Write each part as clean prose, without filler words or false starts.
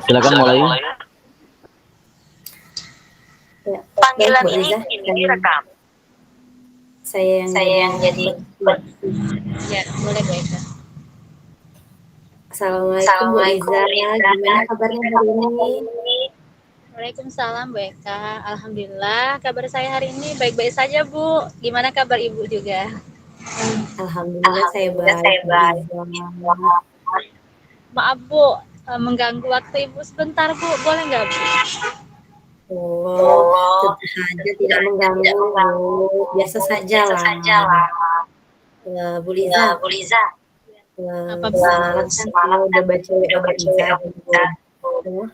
Silakan mulai. Ya, baik Panggilan Bu ini Liza, direkam. saya yang Saya yang jadi Ya, boleh Bu Eka. Assalamualaikum Bu Assalamualaikum Liza, Liza. gimana kabarnya hari ini? Waalaikumsalam Bu Eka. Alhamdulillah kabar saya hari ini baik-baik saja Bu. Gimana kabar Ibu juga? Alhamdulillah saya Alhamdulillah baik saya Bu baik. Liza. Maaf Bu, mengganggu waktu Ibu sebentar Bu. Boleh nggak Bu? Oh, Oh, tentu saja tidak mengganggu Bu, biasa saja biasa lah. saja lah. Bu Ya, Liza, Bu Liza. Apa Bu? semalam kan saya udah baca WA Bu Liza, katanya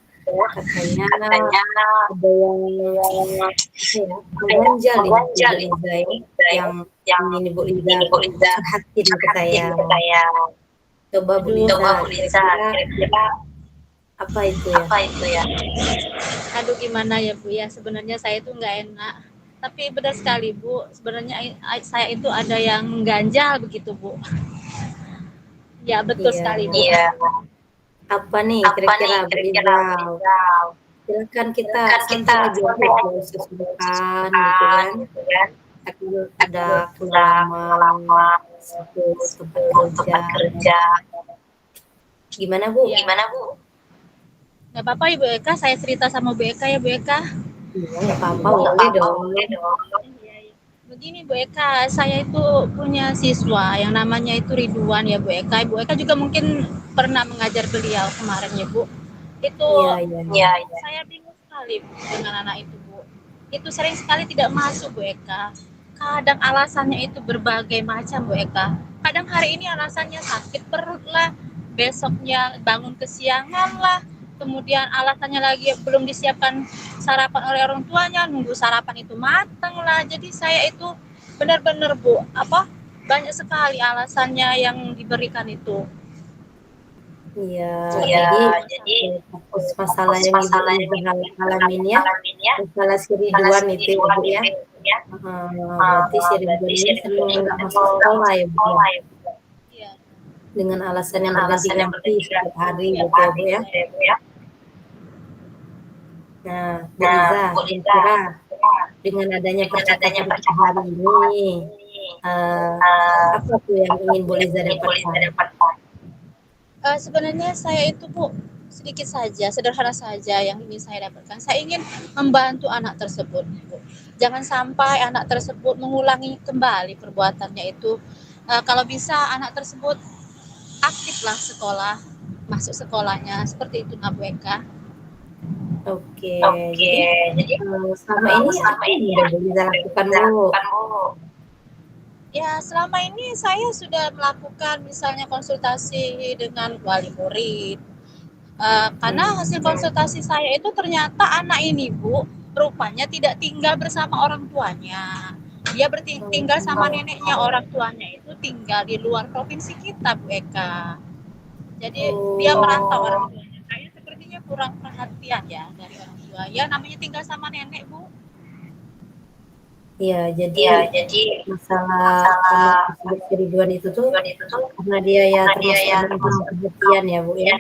Katanya ada yang mengganjal ini Bu Liza ya, yang ini Bu Liza Bu Liza curhatin ke saya. saya. Coba Bu Aduh. Coba Bu Liza, Liza, kira-kira apa itu ya? apa itu ya? Aduh gimana ya Bu ya. Sebenarnya saya itu nggak enak. Tapi benar sekali Bu. Sebenarnya saya itu ada yang mengganjal begitu Bu. Ya betul Iya. sekali Bu. Iya. Apa nih Apa nih kira-kira Bu kira-kira Liza? Bu Liza? Silakan kita Kan santai kita aja Bu, santai nggak usah sungkan gitu kan. gitu kan. Aku udah pengalaman satu tempat kerja. Gimana Bu? Iya. Gimana Bu? Nggak apa-apa Ibu Eka. Saya cerita sama Bu Eka ya Bu Eka. Iya, nggak apa-apa, boleh dong. Begini Bu Eka, saya itu punya siswa yang namanya itu Ridwan ya Bu Eka. Bu Eka juga mungkin pernah mengajar beliau kemarin ya Bu. Itu Iya. saya bingung sekali Bu, dengan anak itu Bu. Itu sering sekali tidak masuk Bu Eka. Kadang alasannya itu berbagai macam Bu Eka. Kadang hari ini alasannya sakit perut lah, besoknya bangun kesiangan lah. Kemudian alasannya lagi belum disiapkan sarapan oleh orang tuanya, nunggu sarapan itu matang lah. Jadi saya itu benar-benar Bu, banyak sekali alasannya yang diberikan itu. Iya, Jadi fokus masalah yang Ibu alamin ya, masalah si Ridwan itu ya Bu ya. Berarti si Ridwan ini sering nggak masuk sekolah ya Bu ya, Iya. dengan alasan yang berganti-ganti setiap hari gitu ya Bu ya. Nah, Bu Liza, kira-kira dengan adanya percakapan kita hari ini, apa tuh yang ingin Bu Liza dapatkan? Sebenarnya saya itu Bu, sedikit saja, sederhana saja yang ingin saya dapatkan. Saya ingin membantu anak tersebut Bu. Jangan sampai anak tersebut mengulangi kembali perbuatannya itu. Kalau bisa anak tersebut aktiflah sekolah, masuk sekolahnya, seperti itu Bu Eka. Oke, jadi selama ini apa yang udah Bu Liza lakukan Bu? Ya, selama ini saya sudah melakukan misalnya konsultasi dengan wali murid. Karena hasil konsultasi saya itu ternyata anak ini Bu, rupanya tidak tinggal bersama orang tuanya. Dia tinggal sama neneknya, orang tuanya itu tinggal di luar provinsi kita Bu Eka. Jadi dia merantau orang tuanya. Kayak sepertinya kurang perhatian ya dari orang tua. Ya namanya tinggal sama nenek Bu. Iya, jadi masalah si Ridwan itu tuh karena dia ya termasuk ada kurang perhatian ya Bu ya.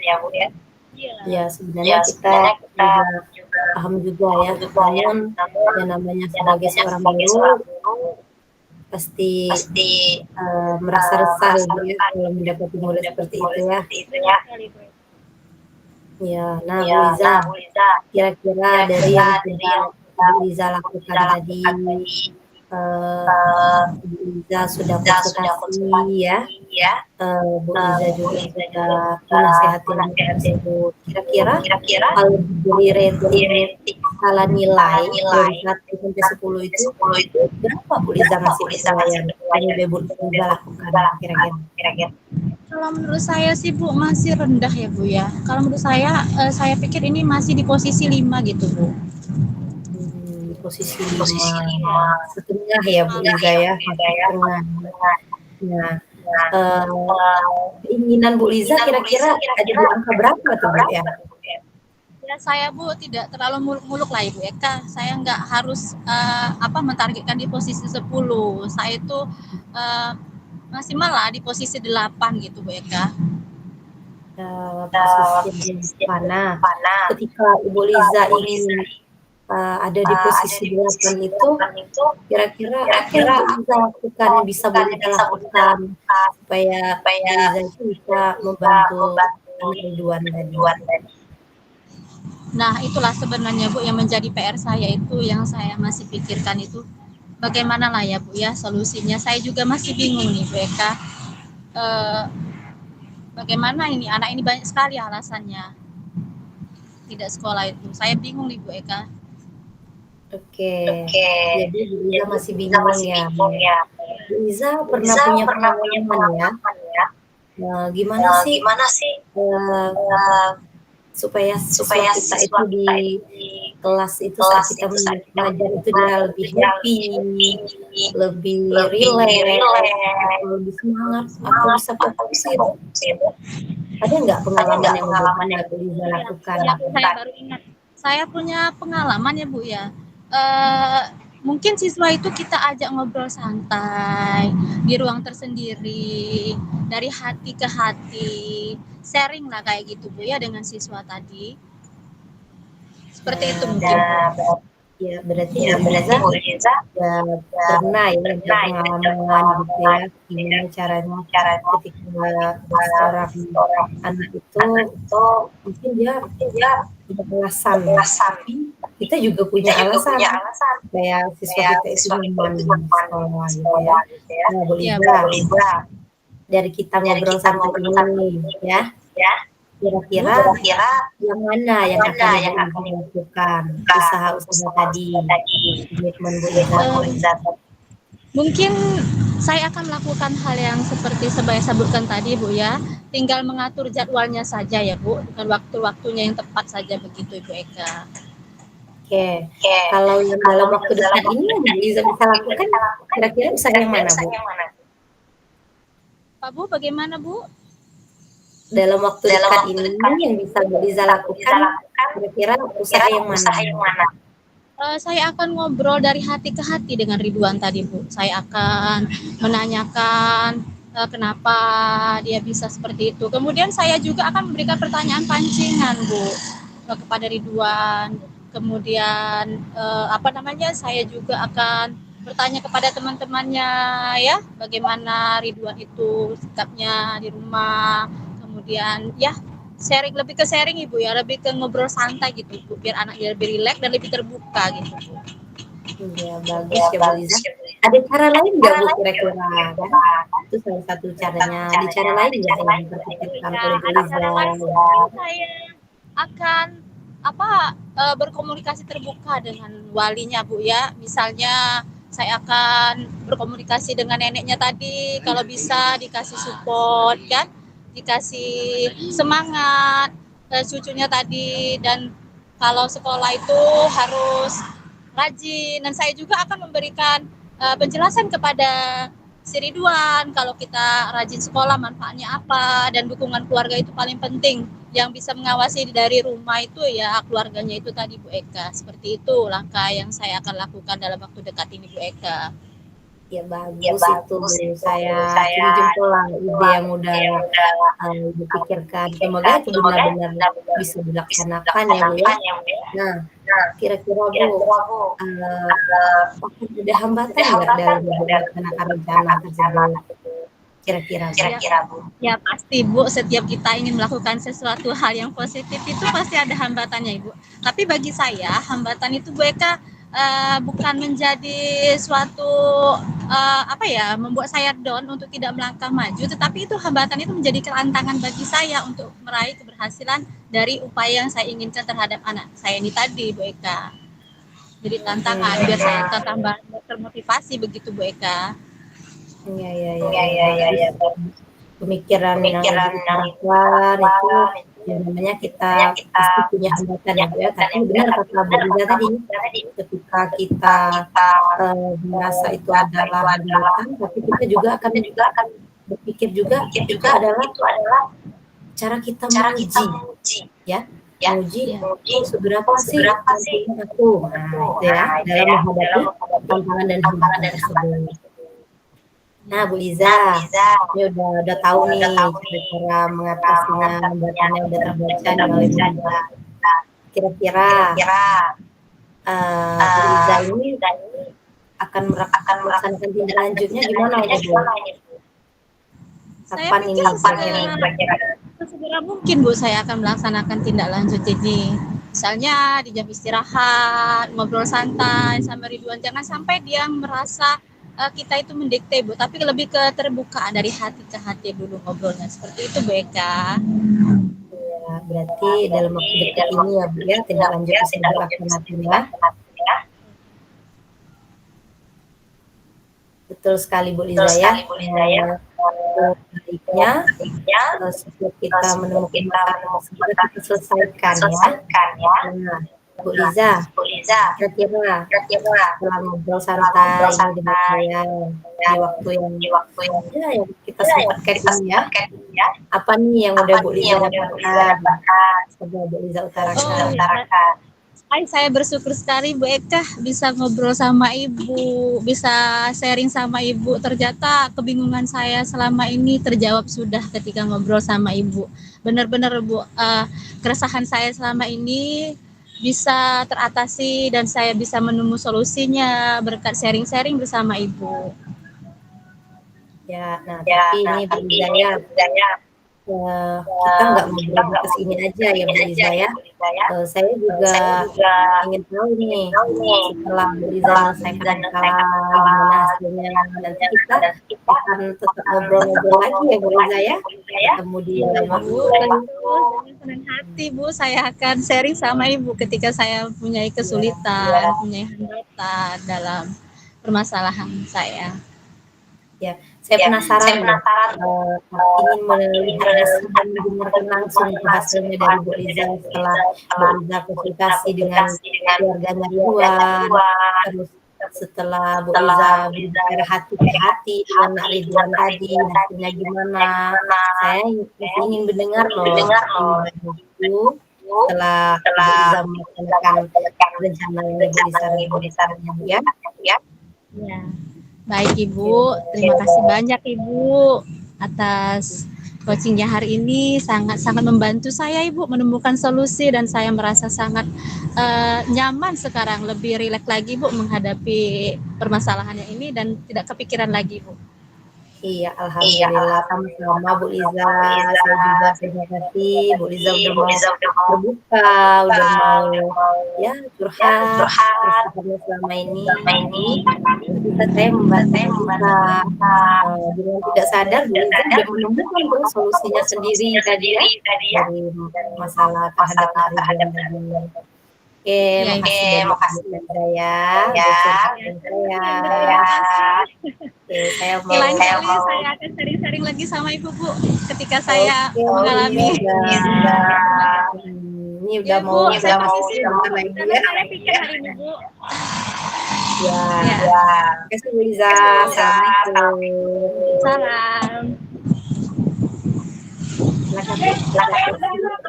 Ya sebenarnya kita juga paham juga ya, namun yang namanya sebagai seorang guru pasti merasa resah ya kalau mendapati murid seperti itu ya. Ya, nah Bu Liza, kira-kira dari yang sudah Bu Liza lakukan tadi, Bu Liza sudah konsultasi ya, Bu Liza juga sudah menasehati tersebut. Kira-kira kalau diberi rating skala nilai dari 1 sampai 10 itu berapa Bu Liza ngasih penilaian yang Bu Liza lakukan kira-kira? Kalau menurut saya sih Bu masih rendah ya Bu ya. Kalau menurut saya pikir ini masih di posisi 5 gitu Bu. Posisi 5 setengah ya Bu Liza ya, setengah. Nah, keinginan Bu Liza kira-kira ada di angka berapa tuh Bu ya? Ya saya Bu tidak terlalu muluk-muluk lah Ibu Eka. Saya nggak harus mentargetkan di posisi 10. Saya itu maksimal lah di posisi 8 gitu Bu Eka. posisi mana. Ketika Ibu Liza ingin ada di posisi 8 itu, kira-kira apa yang Bu Liza lakukan, yang bisa Bu Liza lakukan supaya Bu Liza itu bisa membantu anak Ridwan tadi? Nah, itulah sebenarnya Bu yang menjadi PR saya itu, yang saya masih pikirkan itu bagaimana lah ya Bu ya solusinya. Saya juga masih bingung nih Bu Eka. Bagaimana ini anak ini banyak sekali alasannya tidak sekolah itu. Saya bingung nih Bu Eka. Oke. Jadi Bu Liza masih bingung ya. Bu Liza pernah punya pengalaman ya. Gimana sih supaya siswa kita itu di kelas itu saat kita belajar itu dia lebih happy, lebih relax, lebih semangat, atau bisa fokus? Ada nggak pengalaman yang udah Bu Liza lakukan? Ya, saya baru ingat. Saya punya pengalaman ya Bu ya. Mungkin siswa itu kita ajak ngobrol santai di ruang tersendiri, dari hati ke hati, sharing lah kayak gitu Bu ya dengan siswa tadi. Seperti itu mungkin. Ya berarti Bu Liza pernah ya ada pengalaman gitu ya, gimana caranya ketika seorang anak itu mungkin dia punya alasan, tapi kita juga punya alasan supaya siswa kita itu nyaman di sekolah gitu ya. Nah Bu Liza, dari kita ngobrol sampai ini ya, kira-kira yang mana yang akan dilakukan usaha-usaha tadi, komitmen Bu Liza? Mungkin saya akan melakukan hal yang seperti saya sebutkan tadi Bu ya, tinggal mengatur jadwalnya saja ya Bu, dengan waktu-waktunya yang tepat saja begitu Ibu Eka. Oke. Kalau yang dalam waktu dekat ini yang Bu Liza bisa lakukan, kira-kira usaha yang mana Bu? Pak Bu, bagaimana Bu? Dalam waktu dekat ini yang bisa Bu Liza lakukan, kira-kira usaha yang mana? Saya akan ngobrol dari hati ke hati dengan Ridwan tadi Bu. Saya akan menanyakan kenapa dia bisa seperti itu. Kemudian saya juga akan memberikan pertanyaan pancingan Bu kepada Ridwan. Kemudian saya juga akan bertanya kepada teman-temannya ya, bagaimana Ridwan itu sikapnya di rumah. Kemudian ya lebih ke sharing Ibu ya, lebih ke ngobrol santai gitu Bu, biar anaknya lebih rileks dan lebih terbuka gitu Bu. Ya bagus ya Bu Liza. Ada cara lain nggak Bu kira-kira kan? Itu salah satu caranya. Ada cara lain nggak yang diperhatikan oleh Bu Liza? Saya akan berkomunikasi terbuka dengan walinya Bu ya. Misalnya saya akan berkomunikasi dengan neneknya tadi, kalau bisa dikasih support kan, dikasih semangat cucunya tadi, dan kalau sekolah itu harus rajin. Dan saya juga akan memberikan penjelasan kepada si Ridwan kalau kita rajin sekolah manfaatnya apa, dan dukungan keluarga itu paling penting. Yang bisa mengawasi dari rumah itu ya keluarganya itu tadi Bu Eka. Seperti itu langkah yang saya akan lakukan dalam waktu dekat ini Bu Eka. Ya bagus itu Bu. Saya jempol lah ide yang udah dipikirkan. Semoga itu benar-benar bisa dilaksanakan ya Bu ya. Nah, kira-kira Bu, akan ada hambatan nggak dalam melaksanakan rencana tersebut? Kira-kira Bu? Ya pasti Bu, setiap kita ingin melakukan sesuatu hal yang positif itu pasti ada hambatannya Ibu. Tapi bagi saya hambatan itu Bu Eka bukan menjadi suatu membuat saya down untuk tidak melangkah maju, tetapi itu hambatan itu menjadi kerantangan bagi saya untuk meraih keberhasilan dari upaya yang saya inginkan terhadap anak saya ini tadi Bu Eka. Jadi tantangan biar saya tambah termotivasi begitu Bu Eka. Iya. Pemikiran yang diperlukan itu yang namanya kita pasti punya hambatan ya. Tapi benar kata Bu Liza tadi, ketika kita merasa itu adalah hambatan, tapi kita juga akan berpikir juga adalah cara kita menguji ya. Menguji seberapa sih aku. Nah, itu ya dalam menghadapi tantangan dan hambatan tersebut. Nah, Bu Liza, ini udah tahu nih cara mengatasinya, hambatannya udah terbaca nih oleh Bu Liza. Kira-kira Bu Liza ini akan melaksanakan tindak lanjutnya gimana ini, Bu? Saya Kapan ini pikir kira-kira? segera mungkin Bu saya akan melaksanakan tindak lanjut ini. Misalnya di jam istirahat, ngobrol santai sama Ridwan. Jangan sampai dia merasa kita itu mendikte Bu, tapi lebih ke terbukaan dari hati ke hati dulu ngobrolnya. Seperti itu Bu Eka. Ya, berarti dalam waktu dekat ini ya Bu ya, tindak lanjut bisa dilaksanakan ya. Betul sekali Bu Liza ya. Baiknya setiap kita menemukan masalah segera kita selesaikan ya. Nah, Bu Liza, kira-kira setelah ngobrol santai dengan saya di waktu yang kita sempatkan ini ya, apa nih yang udah Bu Liza dapatkan? Coba Bu Liza utarakan. Saya bersyukur sekali Bu Eka bisa ngobrol sama Ibu, bisa sharing sama Ibu. Ternyata kebingungan saya selama ini terjawab sudah ketika ngobrol sama Ibu. Benar-benar Bu, keresahan saya selama ini bisa teratasi dan saya bisa menemu solusinya berkat sharing-sharing bersama Ibu. Ya, nah tapi ini Bu Liza ya, kita nggak ngobrol ke sini aja ya Bu Liza ya. Saya juga ingin tahu nih setelah Bu Liza menyelesaikan masalah gimana hasilnya, nanti kita akan tetap ngobrol-ngobrol lagi ya Bu Liza ya. Kemudian waktu Dengan senang hati Bu, saya akan sharing sama Ibu ketika saya punya kesulitan, punya hambatan dalam permasalahan saya. Ya, saya penasaran ingin melihat hasil dan mendengarkan langsung hasilnya dari Bu Liza setelah Bu Liza konsultasi dengan keluarganya Ridwan, terus setelah Bu Liza berbicara hati ke hati dengan Nak Ridwan tadi, hasilnya gimana? Saya ingin mendengar loh itu setelah Bu Liza melaksanakan rencana yang Bu Liza ya. Ya. Baik Ibu, terima kasih banyak Ibu atas coachingnya hari ini, sangat-sangat membantu saya Ibu menemukan solusi dan saya merasa sangat nyaman sekarang, lebih rileks lagi Bu menghadapi permasalahannya ini dan tidak kepikiran lagi Bu. Iya, alhamdulillah sama-sama Bu Liza. Saya juga terima kasih Bu Liza udah mau terbuka, udah mau ya curhat karena selama ini kita saya membantu dengan tidak sadar Bu Liza sudah menemukan solusinya sendiri tadi ya dari masalah terhadap Ridwan. Oke, makasih Bu Liza ya. Saya lain kali saya akan sering-sering lagi sama Ibu Bu ketika saya mengalami ini udah mau saya posisi karena saya pikir hari ini Bu. Ya. Terima kasih Bu Liza. Assalamualaikum. Salam.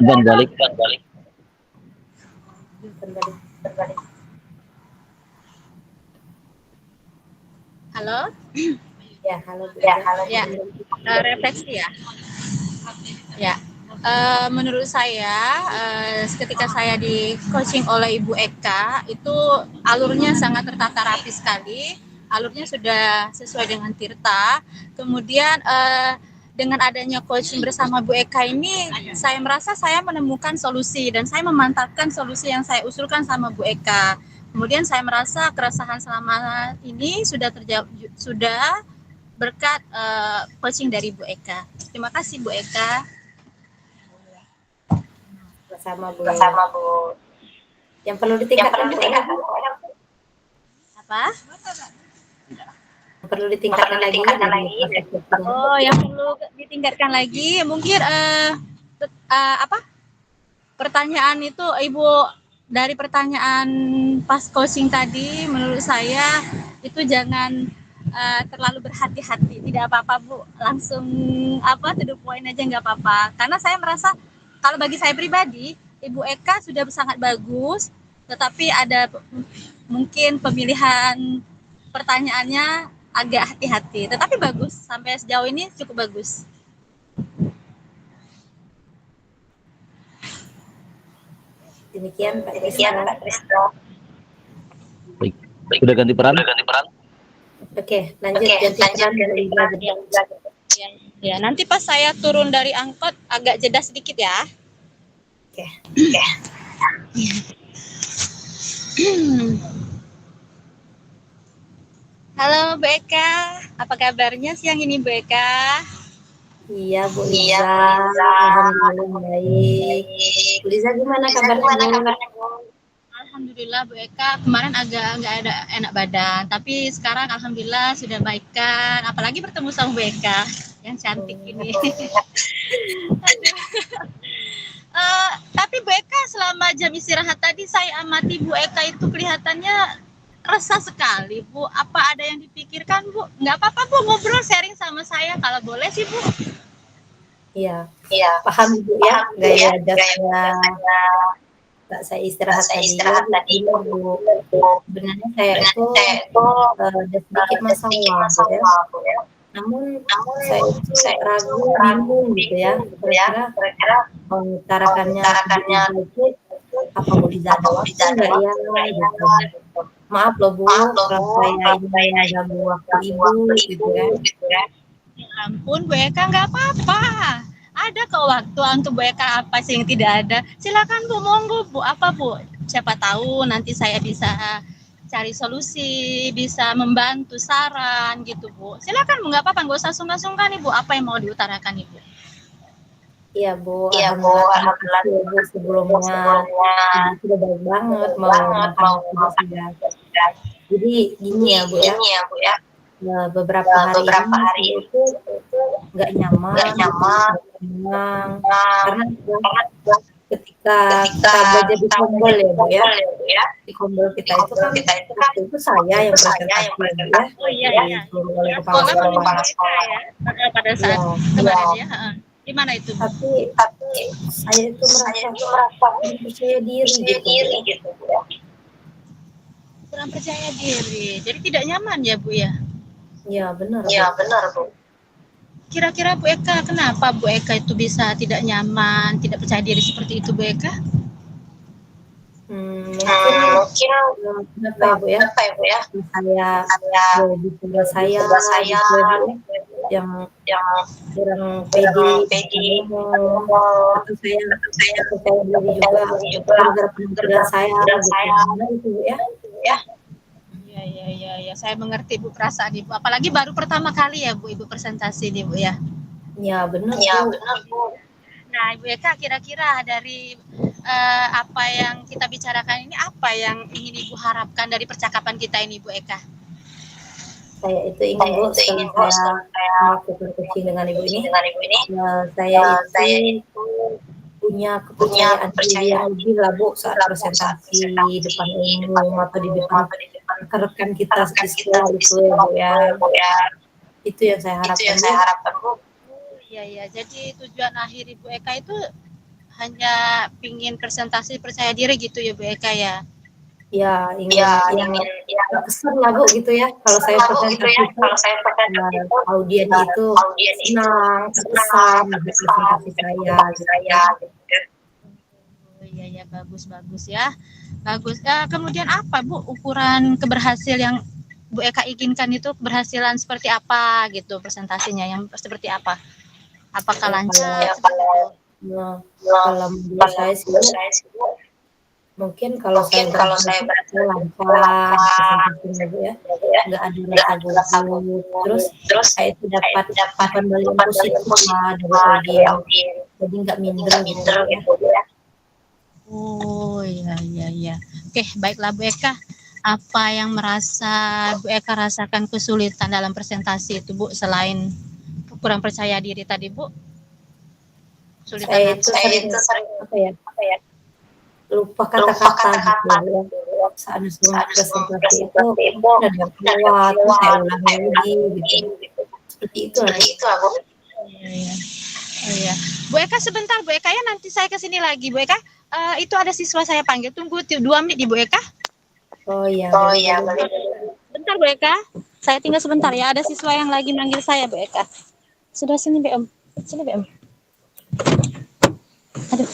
Dan balik. Halo. Ya, halo. Ya, refleksi ya. Ya, menurut saya ketika saya di coaching oleh Ibu Eka itu alurnya sangat tertata rapi sekali. Alurnya sudah sesuai dengan Tirta. Kemudian dengan adanya coaching bersama Bu Eka ini, saya merasa saya menemukan solusi dan saya memantapkan solusi yang saya usulkan sama Bu Eka. Kemudian saya merasa keresahan selama ini sudah terjawab, sudah berkat coaching dari Bu Eka. Terima kasih Bu Eka. Sama Bu. Yang perlu ditingkatkan Bu. Apa? Perlu ditingkatkan lagi. Oh, yang perlu ditingkatkan lagi mungkin pertanyaan itu Ibu, dari pertanyaan pas coaching tadi menurut saya itu jangan terlalu berhati-hati. Tidak apa-apa Bu, langsung to the point aja nggak apa-apa. Karena saya merasa kalau bagi saya pribadi Ibu Eka sudah sangat bagus, tetapi ada mungkin pemilihan pertanyaannya agak hati-hati. Tetapi bagus, sampai sejauh ini cukup bagus. Demikian Pak Demikian Kristo. Pak Kristo. Baik. Sudah ganti peran? Oke, lanjut Oke, ganti lanjut peran ganti dari peran Ibu. yang Ya, nanti pas saya turun dari angkot agak jeda sedikit ya. Oke. Halo Bu Eka, apa kabarnya siang ini Bu Eka? Iya Bu Iya, Liza, Bu Liza. alhamdulillah baik. Bu Liza gimana kabarnya Bu? Alhamdulillah Bu Eka, kemarin agak nggak ada enak badan, tapi sekarang alhamdulillah sudah baikan. Apalagi bertemu sama Bu Eka yang cantik ini. Tapi Bu Eka selama jam istirahat tadi saya amati Bu Eka itu kelihatannya resah sekali Bu. Apa ada yang dipikirkan Bu? Nggak apa-apa Bu, ngobrol sharing sama saya kalau boleh sih Bu. Iya, Iya, paham Bu ya, paham Bu ya, gaya saat saya istirahat tadi. tadi. Bu. Sebenarnya saya itu ada sedikit Sedikit masalah Bu ya. masalah Bu ya. Namun Saya saya itu ragu, bingung gitu ya. Kira-kira mengutarakannya itu apa Bu Liza ada waktu nggak ya gitu. Maaf loh Bu, kalau saya ini ganggu waktu Ibu gitu ya. Ya ampun Bu Eka, nggak apa-apa. Ada kok waktu untuk Bu Eka, apa sih yang tidak ada. Silakan Bu, monggo Bu, apa Bu? Siapa tahu nanti saya bisa cari solusi, bisa membantu saran gitu Bu. Silakan Bu, nggak apa-apa, nggak usah sungkan-sungkan Ibu. Apa yang mau diutarakan Ibu? Iya Bu, Alhamdulillah. Bu sebelumnya Ibu sudah baik banget mau sudah. Jadi gini ya Bu ya. Beberapa hari ini itu nggak nyaman, karena ketika kita belajar di Kombol ya Bu ya, di Kombol kita itu kan waktu itu saya yang presentasi ya. Oh iya. Oleh Sekolah kepala sekolah ya, pada saat kemarin ya. Di mana itu? tapi saya itu merasa percaya diri gitu Bu ya. Kurang percaya diri, jadi tidak nyaman ya Bu ya. Ya benar. Bu. Kira-kira Bu Eka, kenapa Bu Eka itu bisa tidak nyaman, tidak percaya diri seperti itu Bu Eka? Mungkin kenapa ya Bu ya? Saya di tugas saya gitu ya, Bu, yang kurang pede atau saya percaya diri juga gara-gara penampilan saya gitu Bu ya. Iya, saya mengerti Bu perasaan Ibu. Apalagi baru pertama kali ya Bu Ibu presentasi nih Bu ya. Ya benar Bu. Nah Ibu Eka, kira-kira dari apa yang kita bicarakan ini, apa yang ingin Ibu harapkan dari percakapan kita ini Bu Eka? Saya itu ingin Bu, setelah saya melakukan coaching dengan Ibu ini, saya itu punya kepercayaan diri yang lebih lah Bu saat presentasi di depan umum atau di depan rekan-rekan kita di sekolah itu ya Bu ya. Itu yang saya harapkan Bu. Iya, jadi tujuan akhir Ibu Eka itu hanya pingin presentasi percaya diri gitu ya Bu Eka ya? Ya, ingin kesan lah Bu gitu ya. Kalau saya presentasi itu, audien itu senang, terkesan dengan presentasi saya gitu. Iya, bagus ya. Bagus. Kemudian apa Bu ukuran keberhasilan yang Bu Eka inginkan itu, keberhasilan seperti apa gitu presentasinya, yang seperti apa? Apakah lancar? Kalau menurut saya sih mungkin kalau saya lancar presentasinya Bu ya, nggak ada rasa gugup, terus saya itu dapat pembelian positif lah dari audien, jadi nggak minder gitu ya. Oh iya. Oke, baiklah Bu Eka. Apa yang Bu Eka rasakan kesulitan dalam presentasi itu Bu, selain kurang percaya diri tadi Bu? Saya itu sering apa ya? Lupa kata-kata gitu ya. Saat presentasi itu ada yang keluar, terus saya ulang lagi gitu. Seperti itu Bu. Iya. Bu Eka sebentar Bu Eka ya, nanti saya kesini lagi Bu Eka. Itu ada siswa saya panggil, tunggu 2 menit di Bu Eka. Oh iya. Bentar sebentar Bu Eka. Saya tinggal sebentar ya. Ada siswa yang lagi manggil saya Bu Eka. Sudah sini BM. Sini BM. Aduh.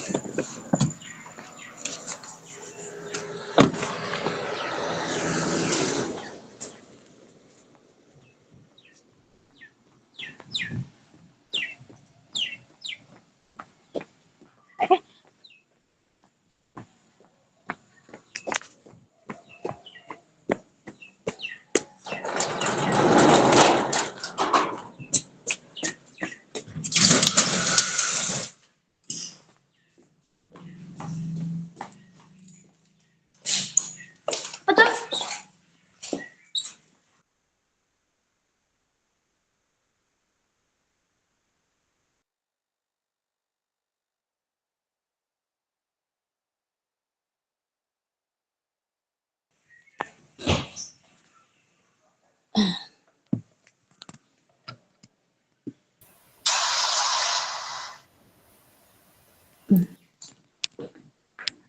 Betul.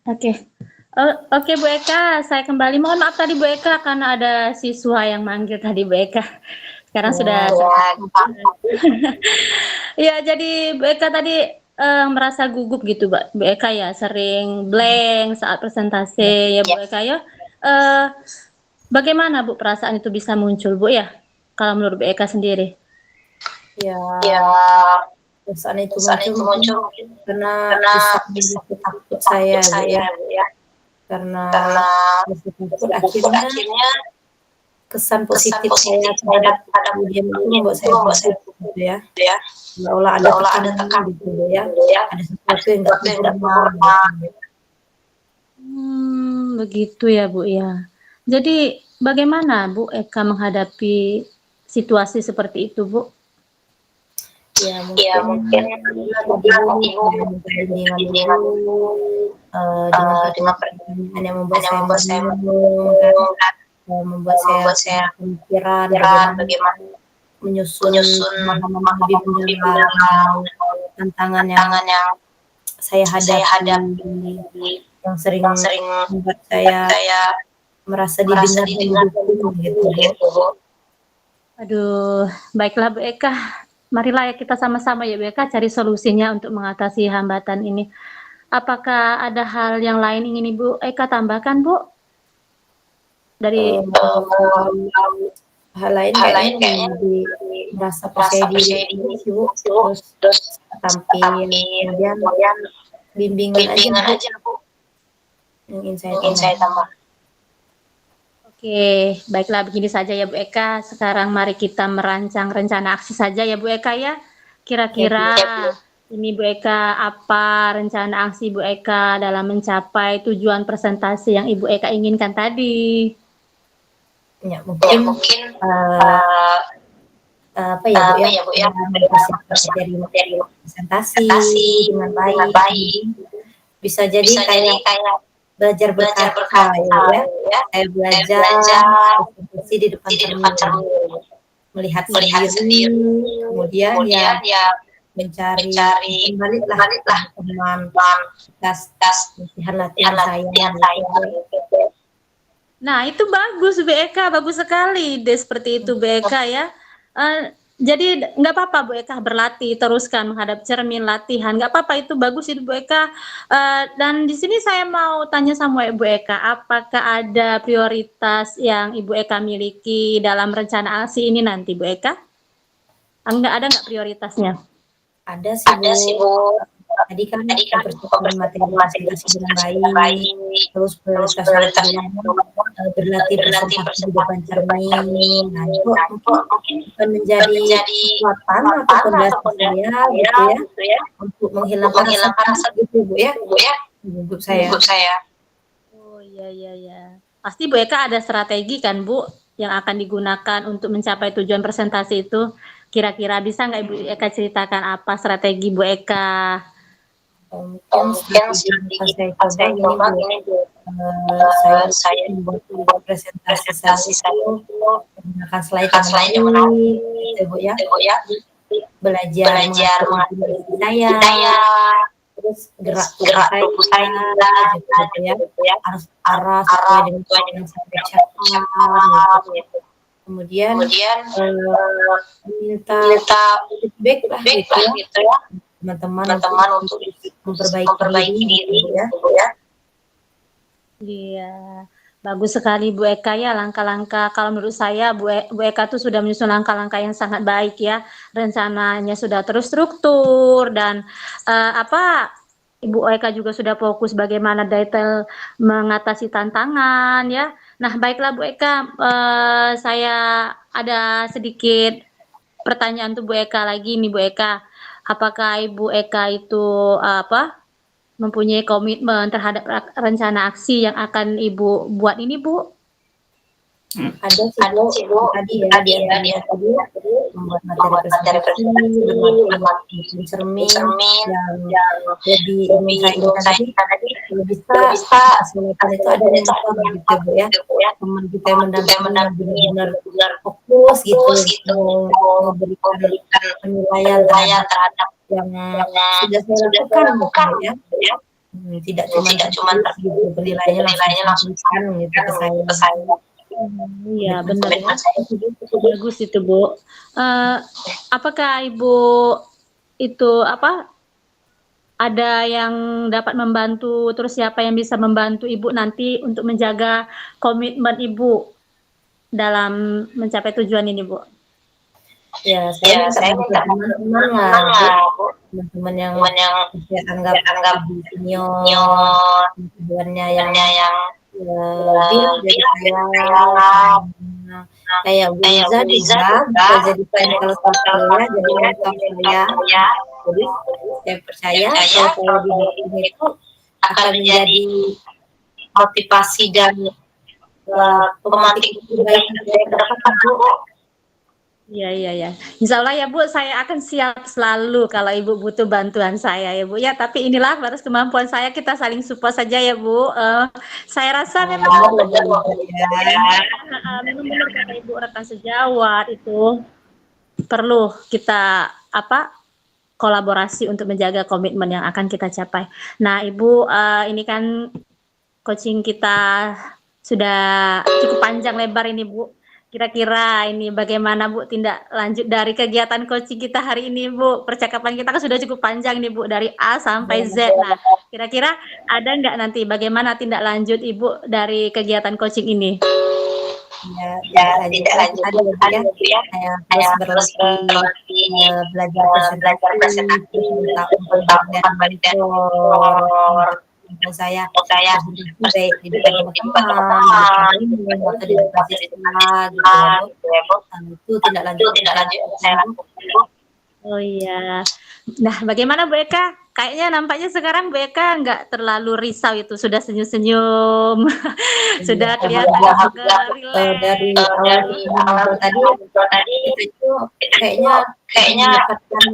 Oke. Oke Bu Eka, saya kembali. Mohon maaf tadi Bu Eka karena ada siswa yang manggil tadi Bu Eka. Sekarang sudah. Ya, jadi Bu Eka tadi merasa gugup gitu Bu Eka ya, sering blank saat presentasi ya Bu Eka ya. Bagaimana Bu perasaan itu bisa muncul Bu ya? Kalau menurut Bu Eka sendiri? Ya, Ya, perasaan itu saat itu muncul muncul karena bisa takut saya Bu ya. Karena rasa takut akhirnya kesan positif saya terhadap kemudian itu membuat saya gugup gitu ya. Seolah ada tekanan gitu ya. Ada sesuatu yang nggak normal gitu. Begitu ya Bu ya. Jadi bagaimana Bu Eka menghadapi situasi seperti itu Bu? Ya Ya, mungkin dengan dengan pertanyaan yang membuat saya bingung kan, membuat saya pemikiran bagaimana menyusun pemahaman lebih mendalam tantangan yang saya hadapi yang sering membuat saya merasa didengar dan didukung gitu. Aduh, baiklah Bu Eka. Marilah ya kita sama-sama ya Bu Eka cari solusinya untuk mengatasi hambatan ini. Apakah ada hal yang lain ingin Ibu Eka tambahkan Bu? Dari hal lain kayaknya merasa percaya diri Bu, terus tampil, kemudian bimbingan aja Bu yang ingin saya tambah. Oke, baiklah begini saja ya Bu Eka. Sekarang mari kita merancang rencana aksi saja ya Bu Eka ya. Kira-kira ini Bu Eka apa rencana aksi Bu Eka dalam mencapai tujuan presentasi yang Ibu Eka inginkan tadi? Ya mungkin apa ya Bu ya, mempersiapkan materi presentasi dengan baik. Bisa jadi kayak belajar berkata ya. Saya belajar presentasi di depan cermin, melihat sendiri, kemudian ya mencari baliklah teman latihan saya. Nah, itu bagus Bu Eka, bagus sekali ide seperti itu Bu Eka ya. Jadi nggak apa-apa Bu Eka berlatih, teruskan menghadap cermin latihan, nggak apa-apa itu bagus itu Bu Eka. Dan di sini saya mau tanya sama Ibu Eka, apakah ada prioritas yang Ibu Eka miliki dalam rencana aksi ini nanti Bu Eka? Ada nggak prioritasnya? Ada sih Bu. Tadi kan mempersiapkan materi presentasi dengan baik, terus prioritasnya berlatih presentasi di depan cermin. Nah itu mungkin akan menjadi kekuatan atau fondasi saya gitu ya untuk menghilangkan rasa gitu Bu ya, gugup saya. Oh iya. Pasti Bu Eka ada strategi kan Bu yang akan digunakan untuk mencapai tujuan presentasi itu. Kira-kira bisa nggak Ibu Eka ceritakan apa strategi Bu Eka? Mungkin strategi saya coba ini Bu. Saya membuat presentasi saya menggunakan slide yang menarik gitu Bu ya. Belajar mengatur saya, terus gerak tubuh saya gitu ya, harus arah sesuai dengan yang saya ucapkan gitu. kemudian kemudian minta minta feedback lah feedback gitu ya, gitu ya teman-teman untuk memperbaiki diri gitu ya. gitu ya. Iya, bagus sekali Bu Eka ya langkah-langkah. Kalau menurut saya Bu Eka tuh sudah menyusun langkah-langkah yang sangat baik ya. Rencananya sudah terstruktur dan Ibu Eka juga sudah fokus bagaimana detail mengatasi tantangan ya. Nah, baiklah Bu Eka, saya ada sedikit pertanyaan tuh Bu Eka lagi nih Bu Eka. Apakah Ibu Eka itu mempunyai komitmen terhadap rencana aksi yang akan Ibu buat ini, Bu? Ada sih Bu, tadi tadi membuat materi presentasi, bermateri cermin yang lebih ingin saya tadi, kalau bisa kesulitan itu ada mentor gitu Bu ya, teman kita yang mendampingi benar-benar fokus gitu, memberikan penilaian terhadap yang sudah saya lakukan ya. Tidak cuma gitu, penilaiannya langsung gitu ke saya. Iya benar ya, bagus itu Bu. Apakah Ibu itu ada yang dapat membantu, terus siapa yang bisa membantu Ibu nanti untuk menjaga komitmen Ibu dalam mencapai tujuan ini Bu? Ya, saya minta teman-teman Bu. Teman-teman yang saya anggap senior, tujuannya yang lebih dari saya. Kayak Bu Liza juga bisa jadi kalau saya jadi mentor saya. Jadi saya percaya kalau saya didukung itu akan menjadi motivasi dan pemantik kebaikan saya ke depan Bu. Iya. Insya Allah ya Bu, saya akan siap selalu kalau Ibu butuh bantuan saya ya Bu ya. Tapi inilah batas kemampuan saya, kita saling support saja ya Bu. Saya rasa memang benar kata Ibu rekan sejawat itu perlu kita kolaborasi untuk menjaga komitmen yang akan kita capai. Nah Ibu, ini kan coaching kita sudah cukup panjang lebar ini Bu. Kira-kira ini bagaimana Bu tindak lanjut dari kegiatan coaching kita hari ini Bu? Percakapan kita kan sudah cukup panjang nih Bu, dari A sampai Z. Nah, kira-kira ada nggak nanti bagaimana tindak lanjut Ibu dari kegiatan coaching ini? Ya, tidak lanjut ya. Saya terus berlatih belajar presentasi tentang monitor. Saya baik di depan teman-teman atau di depan siswa gitu ya Bu. Itu tidak lanjut saya lakukan. Oh iya. Nah, bagaimana Bu Eka? Kayaknya nampaknya sekarang Bu Eka nggak terlalu risau itu, sudah senyum-senyum, sudah kelihatan juga rileks. Dari awal tadi itu kayaknya mendapatkan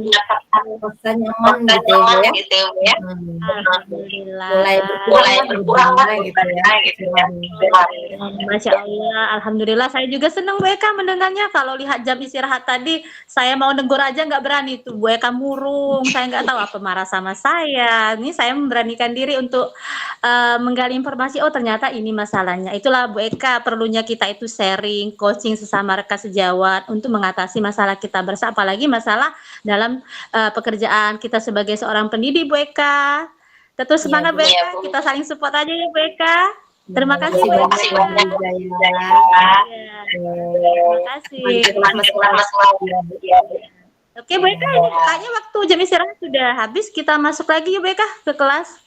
rasa nyaman gitu ya. Alhamdulillah. Mulai berkurang gitu ya. Masya Allah, alhamdulillah. Saya juga senang Bu Eka mendengarnya. Kalau lihat jam istirahat tadi, saya mau negur aja nggak berani tuh. Bu Eka murung, saya nggak tahu apa marah sama saya. Ini saya memberanikan diri untuk menggali informasi. Oh ternyata ini masalahnya. Itulah Bu Eka, perlunya kita itu sharing, coaching sesama rekan sejawat untuk mengatasi masalah kita bersama. Apalagi masalah dalam pekerjaan kita sebagai seorang pendidik Bu Eka. Tetap semangat Bu Eka, kita saling support aja ya Bu Eka. Terima kasih Bu Eka. Terima kasih. Oke Bu Eka, kayaknya waktu jam istirahat sudah habis. Kita masuk lagi ya Bu Eka ke kelas.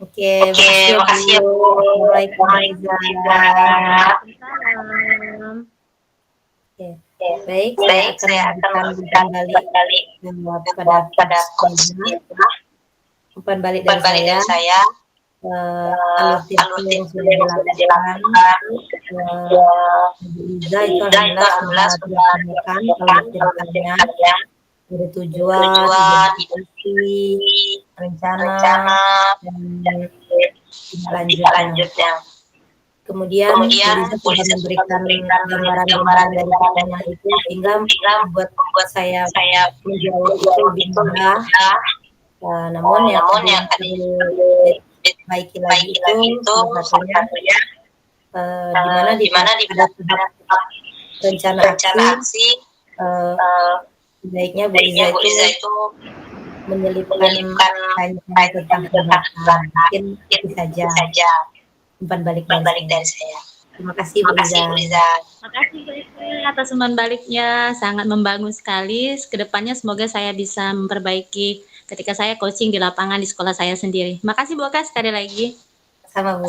Oke, makasih ya Bu. Waalaikumsalam. Baik, saya akan kembali pada umpan balik dari saya. Alur yang sudah dilakukan, Liza itu alhamdulillah sudah dilakukan kalau ceritanya dari tujuan, rencana, dan lanjutnya. Kemudian Liza sudah memberikan gambaran dari pertanyaan itu sehingga membuat saya menjawab itu lebih mudah. Namun yang tadi baiki lagi itu salah satunya di mana ada rencana aksi eh, sebaiknya Bu Iza itu menyelipkan tanya tentang kebangsaan. Mungkin itu saja umpan balik dari saya. Terima kasih Bu Iza. Makasih Bu Istri atas umpan baliknya, sangat membangun sekali. Kedepannya semoga saya bisa memperbaiki ketika saya coaching di lapangan di sekolah saya sendiri. Makasih Bu Oka sekali lagi. Sama Bu.